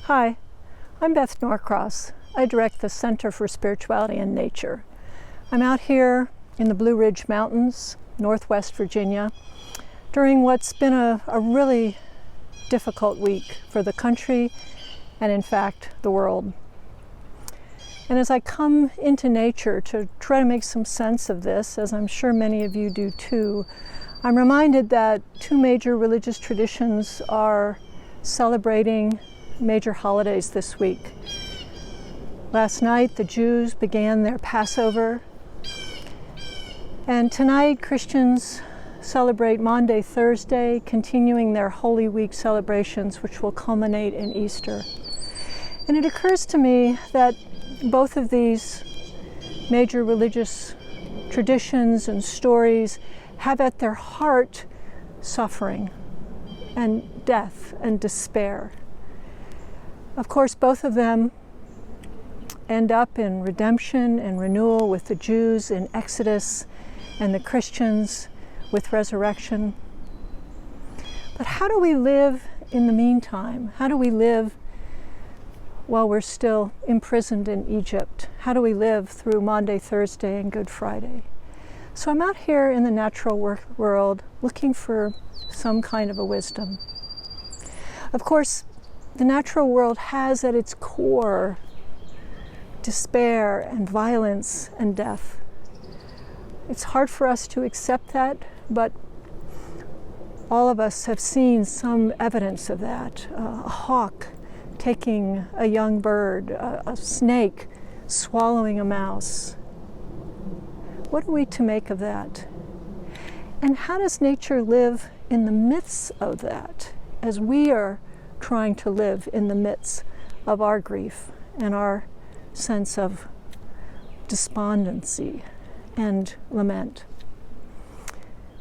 Hi, I'm Beth Norcross. I direct the Center for Spirituality and Nature. I'm out here in the Blue Ridge Mountains, Northwest Virginia, during what's been a really difficult week for the country and, in fact, the world. And as I come into nature to try to make some sense of this, as I'm sure many of you do too, I'm reminded that two major religious traditions are celebrating major holidays this week. Last night, the Jews began their Passover, and tonight, Christians celebrate Maundy, Thursday, continuing their Holy Week celebrations, which will culminate in Easter. And it occurs to me that both of these major religious traditions and stories have at their heart suffering and death and despair. Of course, both of them end up in redemption and renewal, with the Jews in Exodus and the Christians with resurrection. But how do we live in the meantime? How do we live while we're still imprisoned in Egypt? How do we live through Maundy, Thursday, and Good Friday? So I'm out here in the natural world looking for some kind of a wisdom. Of course, the natural world has at its core despair and violence and death. It's hard for us to accept that, but all of us have seen some evidence of that. A hawk taking a young bird, a snake swallowing a mouse. What are we to make of that? And how does nature live in the midst of that, as we are trying to live in the midst of our grief and our sense of despondency and lament?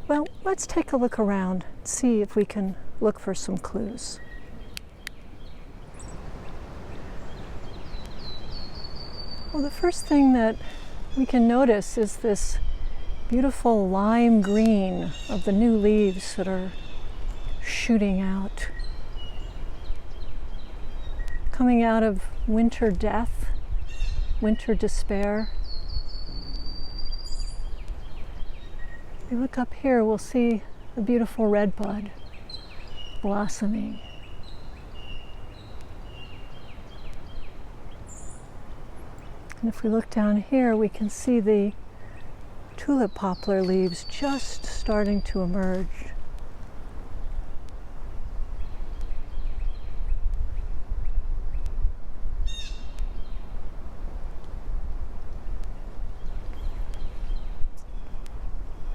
Well, let's take a look around, see if we can look for some clues. Well, the first thing that we can notice is this beautiful lime green of the new leaves that are shooting out, coming out of winter death, winter despair. If we look up here, we'll see a beautiful red bud blossoming. And if we look down here, we can see the tulip poplar leaves just starting to emerge.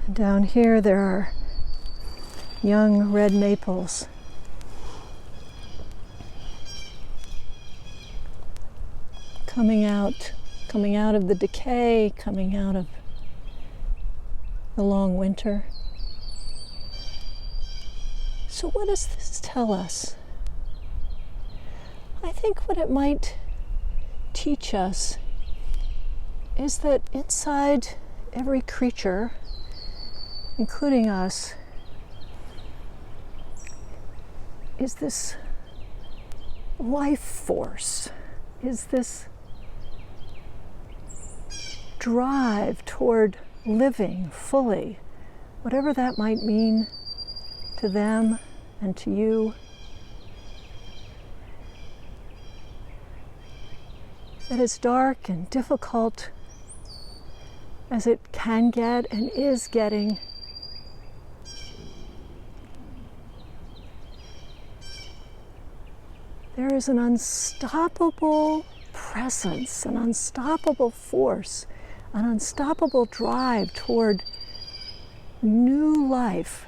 And down here, there are young red maples. Coming out of the decay, coming out of the long winter. So what does this tell us? I think what it might teach us is that inside every creature, including us, is this life force, is this drive toward living fully, whatever that might mean to them and to you. That as dark and difficult as it can get and is getting, there is an unstoppable presence, an unstoppable force, an unstoppable drive toward new life